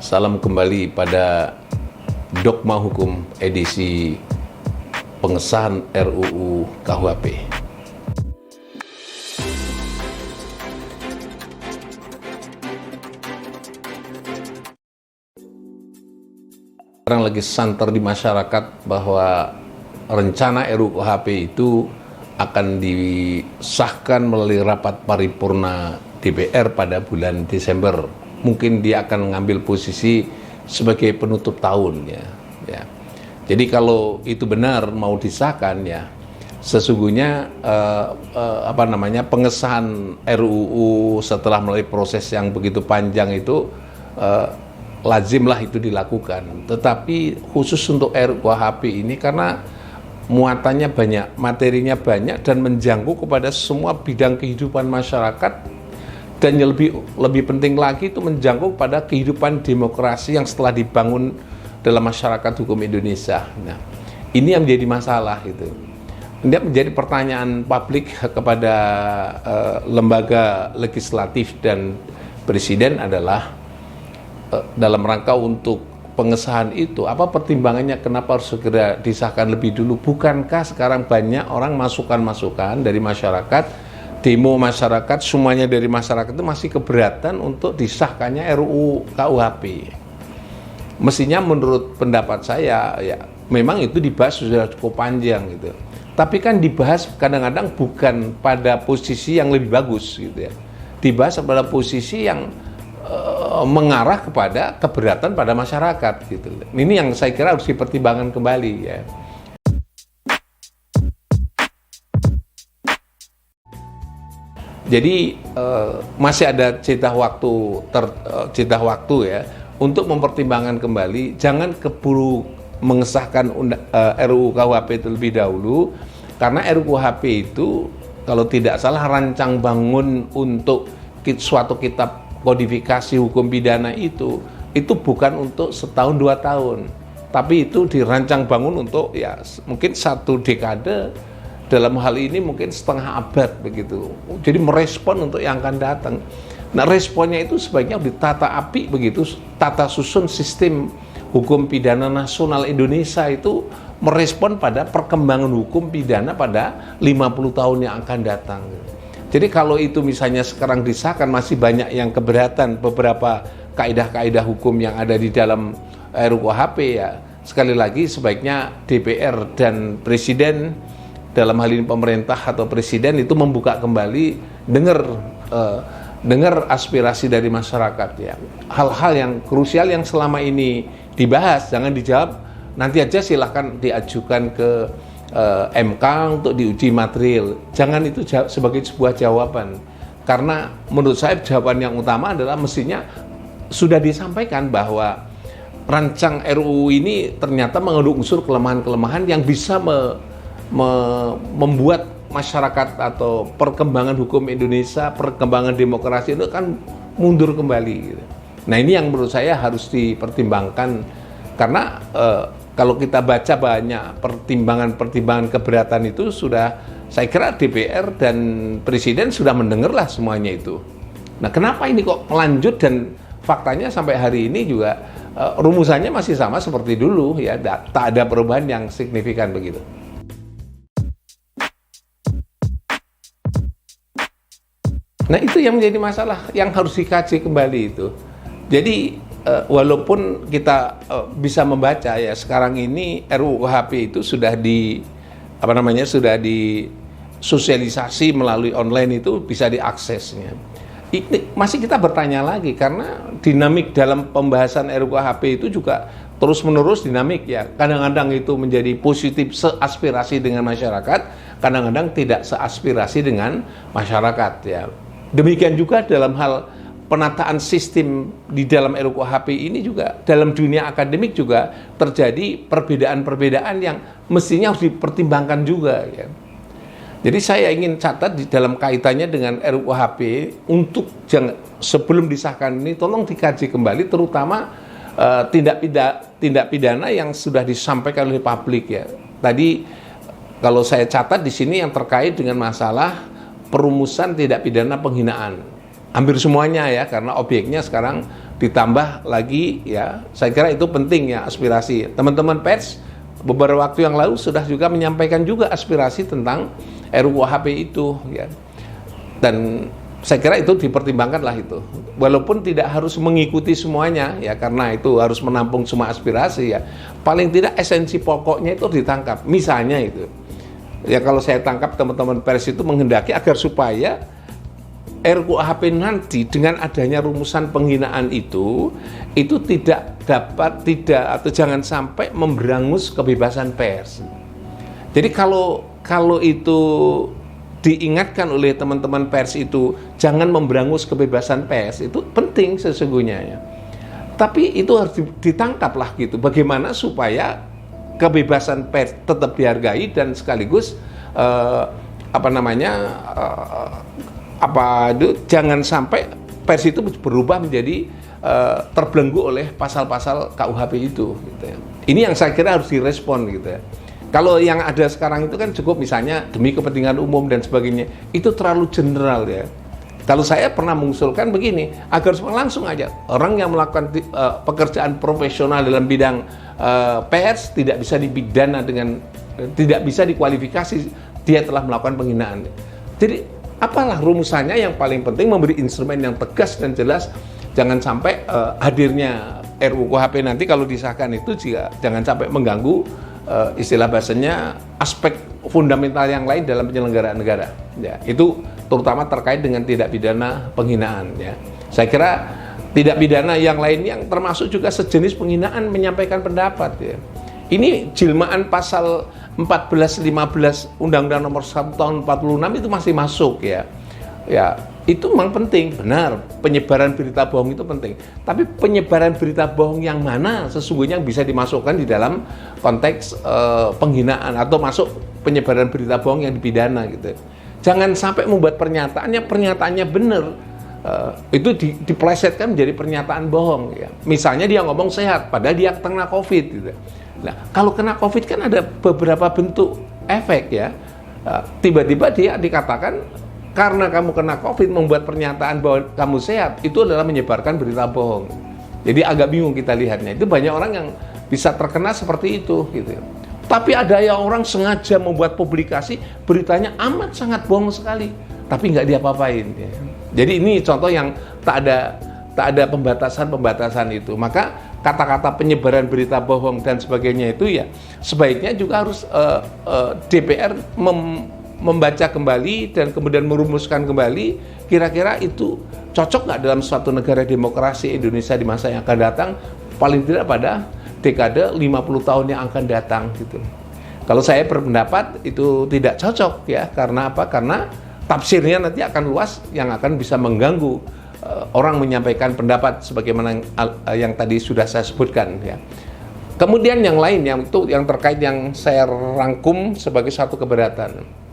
Salam kembali pada Dogma Hukum edisi pengesahan RUU KUHP. Sekarang lagi santer di masyarakat bahwa rencana RUU KUHP itu akan disahkan melalui rapat paripurna DPR pada bulan Desember. Mungkin dia akan mengambil posisi sebagai penutup tahun ya. Jadi kalau itu benar mau disahkan ya, sesungguhnya pengesahan RUU setelah melalui proses yang begitu panjang itu lazimlah itu dilakukan. Tetapi khusus untuk RUU KUHP ini karena muatannya banyak, materinya banyak dan menjangkau kepada semua bidang kehidupan masyarakat. Dan yang lebih penting lagi itu menjangkau pada kehidupan demokrasi yang setelah dibangun dalam masyarakat hukum Indonesia. Nah, ini yang menjadi masalah itu. Ini menjadi pertanyaan publik kepada lembaga legislatif dan presiden adalah dalam rangka untuk pengesahan itu, apa pertimbangannya kenapa harus segera disahkan lebih dulu? Bukankah sekarang banyak orang masukan-masukan dari masyarakat, demo masyarakat, semuanya dari masyarakat itu masih keberatan untuk disahkannya RUU KUHP. Mestinya menurut pendapat saya ya memang itu dibahas sudah cukup panjang gitu. Tapi kan dibahas kadang-kadang bukan pada posisi yang lebih bagus gitu ya. Dibahas pada posisi yang mengarah kepada keberatan pada masyarakat gitu. Ini yang saya kira harus dipertimbangkan kembali ya. Jadi masih ada jeda waktu ya untuk mempertimbangkan kembali. Jangan keburu mengesahkan RUU KUHP terlebih dahulu, karena RUU KUHP itu kalau tidak salah rancang bangun untuk suatu kitab kodifikasi hukum pidana itu bukan untuk setahun 2 tahun, tapi itu dirancang bangun untuk ya mungkin 1 dekade. Dalam hal ini mungkin setengah abad begitu. Jadi merespon untuk yang akan datang. Nah, responnya itu sebaiknya ditata api begitu. Tata susun sistem hukum pidana nasional Indonesia itu merespon pada perkembangan hukum pidana pada 50 tahun yang akan datang. Jadi kalau itu misalnya sekarang disahkan masih banyak yang keberatan beberapa kaidah-kaidah hukum yang ada di dalam RUU KUHP ya. Sekali lagi sebaiknya DPR dan Presiden dalam hal ini pemerintah atau presiden itu membuka kembali, dengar aspirasi dari masyarakat ya. Hal-hal yang krusial yang selama ini dibahas jangan dijawab nanti aja, silahkan diajukan ke MK untuk diuji material. Jangan itu sebagai sebuah jawaban, karena menurut saya jawaban yang utama adalah mestinya sudah disampaikan bahwa rancang RUU ini ternyata mengandung unsur kelemahan-kelemahan yang bisa membuat masyarakat atau perkembangan hukum Indonesia, perkembangan demokrasi itu kan mundur kembali. Nah, ini yang menurut saya harus dipertimbangkan, karena kalau kita baca banyak pertimbangan keberatan itu sudah, saya kira DPR dan Presiden sudah mendengarlah semuanya itu. Nah, kenapa ini kok melanjut dan faktanya sampai hari ini juga rumusannya masih sama seperti dulu ya, tak ada perubahan yang signifikan begitu. Nah, itu yang menjadi masalah yang harus dikaji kembali itu. Jadi walaupun kita bisa membaca ya sekarang ini RUU KUHP itu sudah sudah disosialisasi melalui online, itu bisa diaksesnya. Masih kita bertanya lagi karena dinamik dalam pembahasan RUU KUHP itu juga terus-menerus dinamik ya. Kadang-kadang itu menjadi positif seaspirasi dengan masyarakat, kadang-kadang tidak seaspirasi dengan masyarakat ya. Demikian juga dalam hal penataan sistem di dalam RUU KUHP ini juga, dalam dunia akademik juga terjadi perbedaan-perbedaan yang mestinya harus dipertimbangkan juga ya. Jadi saya ingin catat di dalam kaitannya dengan RUU KUHP untuk sebelum disahkan ini tolong dikaji kembali, terutama tindak pidana yang sudah disampaikan oleh publik ya. Tadi kalau saya catat di sini yang terkait dengan masalah perumusan tindak pidana penghinaan. Hampir semuanya ya, karena objeknya sekarang Ditambah lagi ya, saya kira itu penting ya aspirasi. Teman-teman pers beberapa waktu yang lalu sudah juga menyampaikan juga aspirasi tentang RUU KUHP itu ya. Dan saya kira itu dipertimbangkan lah itu. Walaupun tidak harus mengikuti semuanya ya, karena itu harus menampung semua aspirasi ya. Paling tidak esensi pokoknya itu ditangkap. Misalnya itu. Ya kalau saya tangkap teman-teman pers itu menghendaki agar supaya RUU KUHP nanti dengan adanya rumusan penghinaan itu tidak atau jangan sampai memberangus kebebasan pers. Jadi kalau itu diingatkan oleh teman-teman pers itu jangan memberangus kebebasan pers, itu penting sesungguhnya ya. Tapi itu harus ditangkap lah gitu. Bagaimana supaya kebebasan pers tetap dihargai dan sekaligus jangan sampai pers itu berubah menjadi terbelenggu oleh pasal-pasal KUHP itu gitu ya. Ini yang saya kira harus direspon gitu ya. Kalau yang ada sekarang itu kan cukup misalnya demi kepentingan umum dan sebagainya, itu terlalu general ya. Kalau saya pernah mengusulkan begini, agar langsung aja orang yang melakukan pekerjaan profesional dalam bidang pers tidak bisa dipidana tidak bisa dikualifikasi dia telah melakukan penghinaan. Jadi apalah rumusannya, yang paling penting memberi instrumen yang tegas dan jelas. Jangan sampai hadirnya RUU KUHP nanti kalau disahkan itu jangan sampai mengganggu istilah bahasanya aspek fundamental yang lain dalam penyelenggaraan negara ya, itu terutama terkait dengan tindak pidana penghinaan ya. Saya kira tindak pidana yang lain yang termasuk juga sejenis penghinaan menyampaikan pendapat ya. Ini jilmaan pasal 14, 15 Undang-Undang Nomor 1 Tahun 46 itu masih masuk ya. Ya, itu memang penting, benar. Penyebaran berita bohong itu penting. Tapi penyebaran berita bohong yang mana sesungguhnya bisa dimasukkan di dalam konteks penghinaan atau masuk penyebaran berita bohong yang dipidana gitu. Jangan sampai membuat pernyataannya benar. Itu diplesetkan menjadi pernyataan bohong ya. Misalnya dia ngomong sehat padahal dia kena COVID gitu. Nah, kalau kena COVID kan ada beberapa bentuk efek ya. Tiba-tiba dia dikatakan karena kamu kena COVID membuat pernyataan bahwa kamu sehat, itu adalah menyebarkan berita bohong. Jadi agak bingung kita lihatnya. Itu banyak orang yang bisa terkena seperti itu gitu. Tapi ada yang orang sengaja membuat publikasi beritanya amat sangat bohong sekali, tapi nggak diapa-apain ya. Jadi ini contoh yang tak ada pembatasan itu. Maka kata-kata penyebaran berita bohong dan sebagainya itu ya sebaiknya juga harus DPR membaca kembali dan kemudian merumuskan kembali kira-kira itu cocok nggak dalam suatu negara demokrasi Indonesia di masa yang akan datang, paling tidak pada dekade 50 tahun yang akan datang gitu. Kalau saya berpendapat itu tidak cocok ya, karena apa? Karena tafsirnya nanti akan luas yang akan bisa mengganggu orang menyampaikan pendapat sebagaimana yang tadi sudah saya sebutkan ya. Kemudian yang lain yang terkait yang saya rangkum sebagai satu keberatan.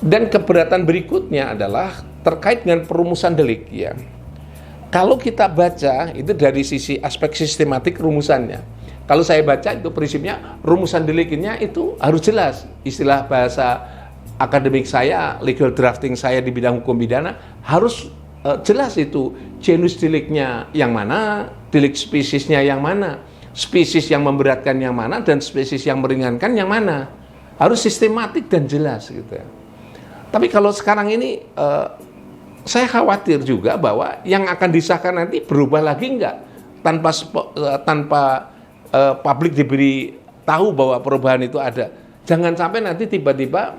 Dan keberatan berikutnya adalah terkait dengan perumusan delik ya. Kalau kita baca itu dari sisi aspek sistematik rumusannya. Kalau saya baca itu prinsipnya rumusan deliknya itu harus jelas. Istilah bahasa akademik saya, legal drafting saya di bidang hukum pidana harus jelas itu genus deliknya yang mana, delik spesiesnya yang mana, spesies yang memberatkan yang mana, dan spesies yang meringankan yang mana. Harus sistematik dan jelas gitu ya. Tapi kalau sekarang ini saya khawatir juga bahwa yang akan disahkan nanti berubah lagi enggak tanpa publik diberi tahu bahwa perubahan itu ada. Jangan sampai nanti tiba-tiba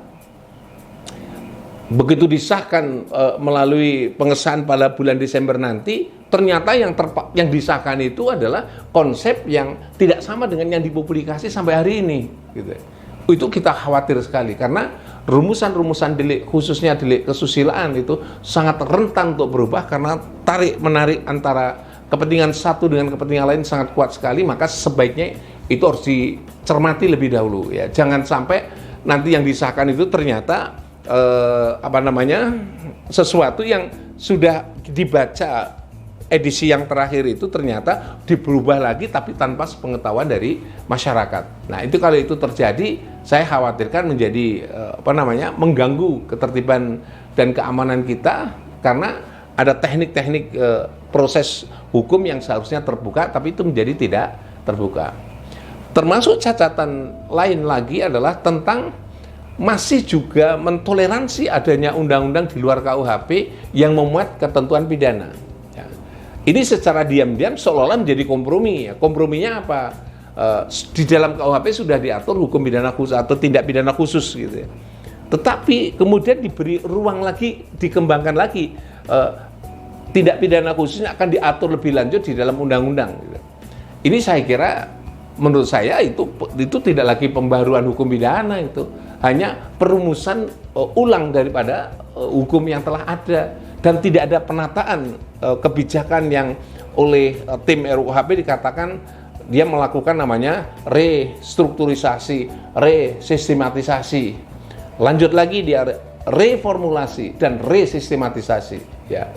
begitu disahkan melalui pengesahan pada bulan Desember nanti, ternyata yang disahkan itu adalah konsep yang tidak sama dengan yang dipublikasi sampai hari ini gitu. Itu kita khawatir sekali karena rumusan-rumusan delik, khususnya delik kesusilaan itu sangat rentan untuk berubah karena tarik-menarik antara kepentingan satu dengan kepentingan lain sangat kuat sekali. Maka sebaiknya itu harus dicermati lebih dahulu ya. Jangan sampai nanti yang disahkan itu ternyata sesuatu yang sudah dibaca edisi yang terakhir itu ternyata diberubah lagi tapi tanpa sepengetahuan dari masyarakat. Nah, itu kalau itu terjadi, saya khawatirkan menjadi mengganggu ketertiban dan keamanan kita karena ada teknik-teknik proses hukum yang seharusnya terbuka, tapi itu menjadi tidak terbuka. Termasuk catatan lain lagi adalah tentang masih juga mentoleransi adanya undang-undang di luar KUHP yang memuat ketentuan pidana. Ya. Ini secara diam-diam seolah-olah menjadi kompromi. Ya. Komprominya apa? Di dalam KUHP sudah diatur hukum pidana khusus atau tindak pidana khusus gitu ya. Tetapi kemudian diberi ruang lagi, dikembangkan lagi, tindak pidana khususnya akan diatur lebih lanjut di dalam undang-undang. Gitu. Ini saya kira, menurut saya itu tidak lagi pembaruan hukum pidana, itu hanya perumusan ulang daripada hukum yang telah ada, dan tidak ada penataan kebijakan yang oleh tim RUHP dikatakan dia melakukan namanya restrukturisasi, resistematisasi. Lanjut lagi dia reformulasi dan resistematisasi. Ya.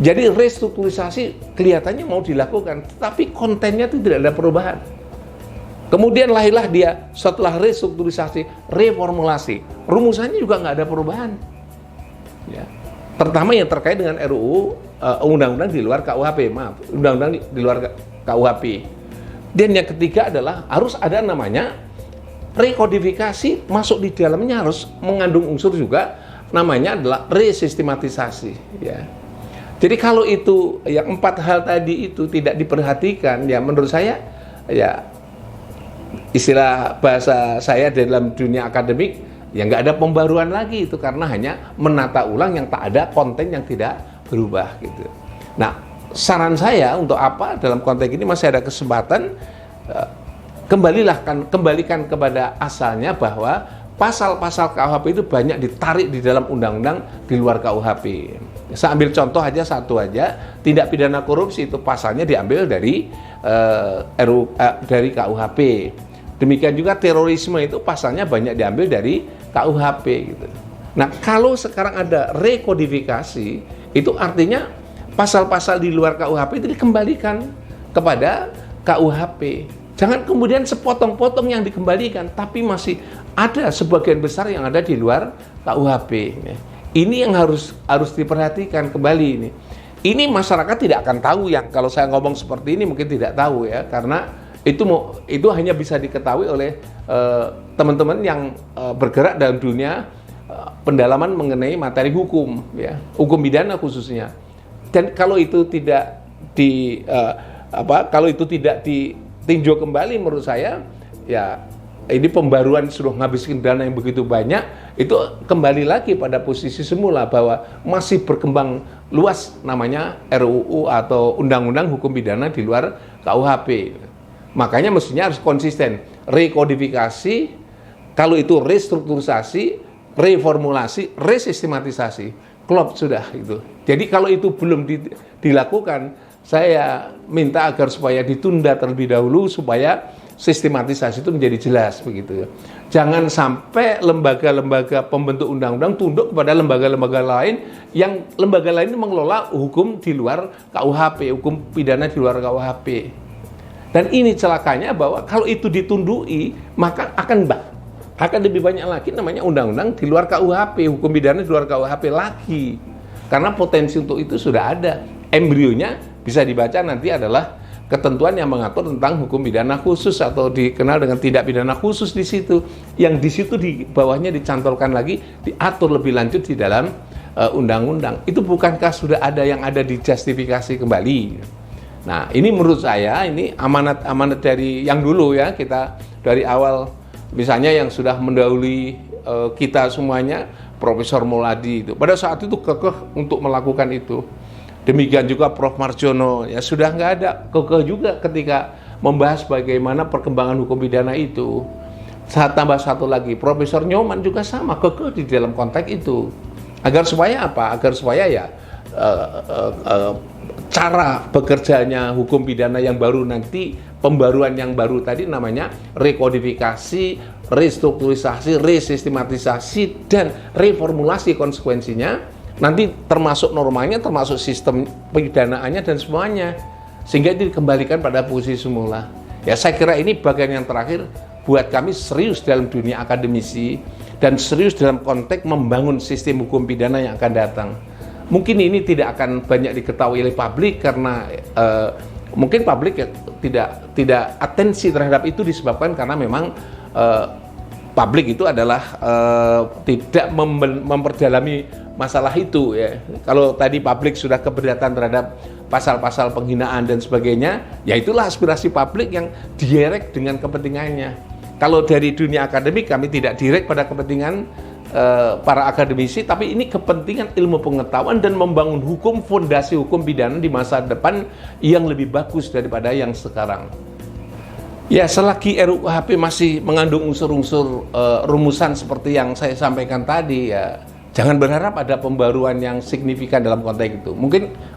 Jadi restrukturisasi kelihatannya mau dilakukan, tapi kontennya itu tidak ada perubahan. Kemudian lahirlah dia setelah restrukturisasi, reformulasi. Rumusannya juga nggak ada perubahan. Ya. Pertama yang terkait dengan RUU, undang-undang di luar KUHP, undang-undang di luar KUHP. Dan yang ketiga adalah harus ada namanya rekodifikasi, masuk di dalamnya harus mengandung unsur juga namanya adalah resistematisasi. Ya. Jadi kalau itu yang 4 hal tadi itu tidak diperhatikan, ya menurut saya ya istilah bahasa saya dalam dunia akademik ya nggak ada pembaruan lagi itu, karena hanya menata ulang yang tak ada konten yang tidak berubah gitu. Nah, saran saya untuk apa dalam konteks ini masih ada kesempatan, kembalikan kepada asalnya bahwa pasal-pasal KUHP itu banyak ditarik di dalam undang-undang di luar KUHP. Saya ambil contoh aja satu aja, tindak pidana korupsi itu pasalnya diambil dari dari KUHP. Demikian juga terorisme itu pasalnya banyak diambil dari KUHP gitu. Nah, kalau sekarang ada rekodifikasi, itu artinya pasal-pasal di luar KUHP itu dikembalikan kepada KUHP. Jangan kemudian sepotong-potong yang dikembalikan, tapi masih ada sebagian besar yang ada di luar KUHP. Ini yang harus diperhatikan kembali ini. Ini masyarakat tidak akan tahu, yang kalau saya ngomong seperti ini mungkin tidak tahu ya, karena itu hanya bisa diketahui oleh teman-teman yang bergerak dalam dunia pendalaman mengenai materi hukum, ya, hukum pidana khususnya. Dan kalau itu tidak ditinjau kembali, menurut saya ya ini pembaruan sudah menghabiskan dana yang begitu banyak, itu kembali lagi pada posisi semula bahwa masih berkembang luas namanya RUU atau Undang-Undang Hukum Pidana di luar KUHP. Makanya mestinya harus konsisten, rekodifikasi, kalau itu restrukturisasi, reformulasi, resistematisasi, klop sudah itu. Jadi kalau itu belum dilakukan, saya minta agar supaya ditunda terlebih dahulu supaya sistematisasi itu menjadi jelas begitu ya. Jangan sampai lembaga-lembaga pembentuk undang-undang tunduk kepada lembaga-lembaga lain yang lembaga lain mengelola hukum di luar KUHP, hukum pidana di luar KUHP. Dan ini celakanya bahwa kalau itu ditundui, maka akan lebih banyak lagi namanya undang-undang di luar KUHP, hukum pidana di luar KUHP lagi. Karena potensi untuk itu sudah ada. Embrionya bisa dibaca nanti adalah ketentuan yang mengatur tentang hukum pidana khusus atau dikenal dengan tindak pidana khusus di situ. Yang di situ di bawahnya dicantolkan lagi, diatur lebih lanjut di dalam undang-undang. Itu bukankah sudah ada yang ada dijustifikasi kembali? Nah, ini menurut saya ini amanat dari yang dulu ya, kita dari awal misalnya yang sudah mendahului kita semuanya, Profesor Mouladi itu pada saat itu kekeh untuk melakukan itu. Demikian juga Prof. Marjono, ya sudah nggak ada, kekeh juga ketika membahas bagaimana perkembangan hukum pidana itu. Saat tambah satu lagi, Profesor Nyoman juga sama, kekeh di dalam konteks itu. Agar supaya apa? Agar supaya ya cara bekerjanya hukum pidana yang baru nanti, pembaruan yang baru tadi namanya rekodifikasi, restrukturisasi, resistematisasi, dan reformulasi konsekuensinya. Nanti termasuk normanya, termasuk sistem pidanaannya dan semuanya, sehingga itu dikembalikan pada posisi semula. Ya, saya kira ini bagian yang terakhir buat kami serius dalam dunia akademisi dan serius dalam konteks membangun sistem hukum pidana yang akan datang. mungkin ini tidak akan banyak diketahui oleh publik karena mungkin publik ya tidak atensi terhadap itu disebabkan karena memang publik itu adalah tidak memperdalami masalah itu ya. Kalau tadi publik sudah keberatan terhadap pasal-pasal penghinaan dan sebagainya, ya itulah aspirasi publik yang direct dengan kepentingannya. Kalau dari dunia akademik kami tidak direct pada kepentingan para akademisi, tapi ini kepentingan ilmu pengetahuan dan membangun hukum, fondasi hukum pidana di masa depan yang lebih bagus daripada yang sekarang. Ya, selagi RUU KHP masih mengandung unsur-unsur rumusan seperti yang saya sampaikan tadi, ya jangan berharap ada pembaruan yang signifikan dalam konteks itu.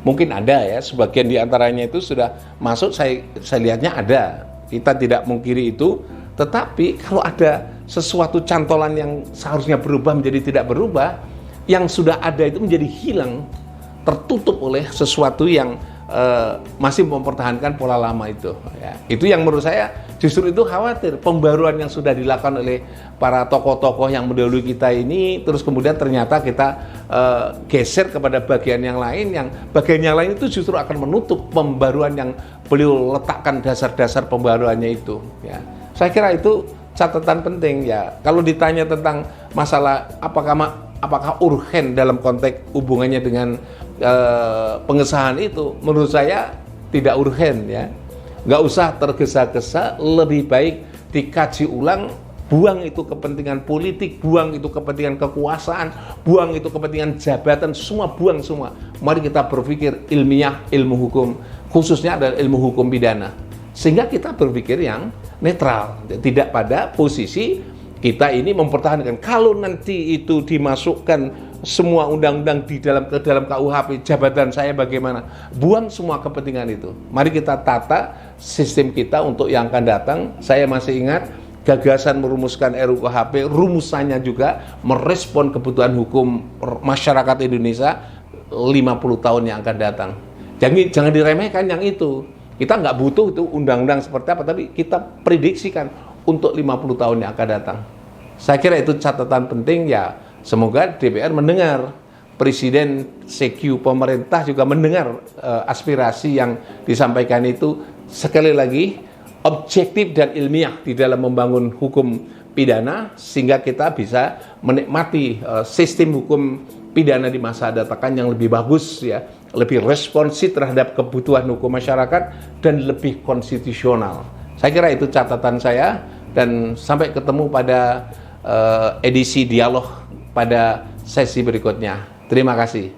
Mungkin ada ya, sebagian di antaranya itu sudah masuk, saya lihatnya ada. Kita tidak mungkiri itu, tetapi kalau ada sesuatu cantolan yang seharusnya berubah menjadi tidak berubah, yang sudah ada itu menjadi hilang, tertutup oleh sesuatu yang masih mempertahankan pola lama itu. Ya. Itu yang menurut saya justru itu khawatir, pembaruan yang sudah dilakukan oleh para tokoh-tokoh yang mendahului kita ini, terus kemudian ternyata kita geser kepada bagian yang lain, yang bagian yang lain itu justru akan menutup pembaruan yang beliau letakkan dasar-dasar pembaruannya itu. Ya. Saya kira itu catatan penting ya. Kalau ditanya tentang masalah apakah urgen dalam konteks hubungannya dengan pengesahan itu, menurut saya tidak urgen ya. Nggak usah tergesa-gesa, lebih baik dikaji ulang, buang itu kepentingan politik, buang itu kepentingan kekuasaan, buang itu kepentingan jabatan, semua buang semua. Mari kita berpikir ilmiah, ilmu hukum, khususnya adalah ilmu hukum pidana. Sehingga kita berpikir yang netral, tidak pada posisi kita ini mempertahankan kalau nanti itu dimasukkan semua undang-undang ke dalam KUHP, jabatan saya bagaimana? Buang semua kepentingan itu. Mari kita tata sistem kita untuk yang akan datang. Saya masih ingat gagasan merumuskan RUU KHP, rumusannya juga merespon kebutuhan hukum masyarakat Indonesia 50 tahun yang akan datang. Jangan diremehkan yang itu. Kita nggak butuh itu undang-undang seperti apa, tapi kita prediksikan untuk 50 tahun yang akan datang. Saya kira itu catatan penting ya. Semoga DPR mendengar, Presiden, CQ, pemerintah juga mendengar aspirasi yang disampaikan itu. Sekali lagi, objektif dan ilmiah di dalam membangun hukum pidana, sehingga kita bisa menikmati sistem hukum pidana di masa datang yang lebih bagus ya, lebih responsif terhadap kebutuhan hukum masyarakat dan lebih konstitusional. Saya kira itu catatan saya, dan sampai ketemu pada edisi dialog pada sesi berikutnya. Terima kasih.